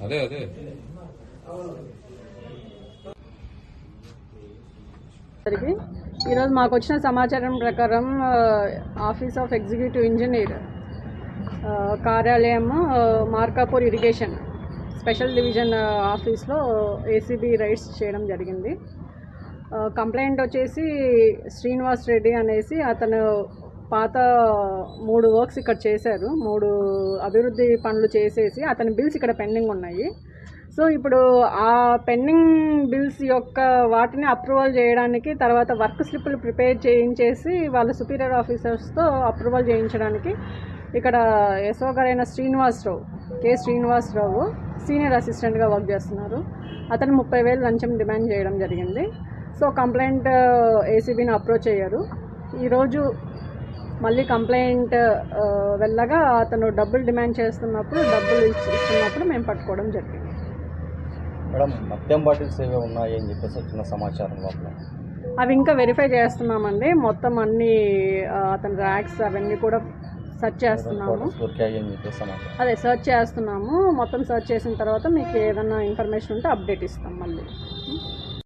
అదే అదే ఈరోజు మాకు వచ్చిన సమాచారం ప్రకారం ఆఫీస్ ఆఫ్ ఎగ్జిక్యూటివ్ ఇంజనీర్ కార్యాలయం మార్కాపూర్ ఇరిగేషన్ స్పెషల్ డివిజన్ ఆఫీస్లో ఏసీబీ రైడ్స్ చేయడం జరిగింది. కంప్లైంట్ వచ్చేసి శ్రీనివాస్ రెడ్డి అనేసి అతను పాత 3 వర్క్స్ ఇక్కడ చేశారు. 3 అభివృద్ధి పనులు చేసేసి అతని బిల్స్ ఇక్కడ పెండింగ్ ఉన్నాయి. సో ఇప్పుడు ఆ పెండింగ్ బిల్స్ యొక్క వాటిని అప్రూవల్ చేయడానికి, తర్వాత వర్క్ స్లిప్లు ప్రిపేర్ చేయించేసి వాళ్ళ సుపీరియర్ ఆఫీసర్స్తో అప్రూవల్ చేయించడానికి ఇక్కడ ఎస్ఓ గారైన శ్రీనివాసరావు సీనియర్ అసిస్టెంట్గా వర్క్ చేస్తున్నారు. అతను 30,000 లంచం డిమాండ్ చేయడం జరిగింది. సో కంప్లైంట్ ఏసీబీని అప్రోచ్ అయ్యారు. ఈరోజు మళ్ళీ కంప్లైంట్ వెళ్ళగా అతను డబ్బులు డిమాండ్ చేస్తున్నప్పుడు, డబ్బులు ఇస్తున్నప్పుడు మేము పట్టుకోవడం జరిగింది. మేడం, మద్యం బాటిల్స్ ఏవే ఉన్నాయని చెప్పేసి వచ్చిన సమాచారం లోపల అవి ఇంకా వెరిఫై చేస్తున్నామండి. మొత్తం అన్ని అతని ర్యాక్స్ అవన్నీ కూడా సెర్చ్ చేస్తున్నాము. అదే సెర్చ్ చేస్తున్నాము. మొత్తం సెర్చ్ చేసిన తర్వాత మీకు ఏదైనా ఇన్ఫర్మేషన్ ఉంటే అప్డేట్ ఇస్తాం మళ్ళీ.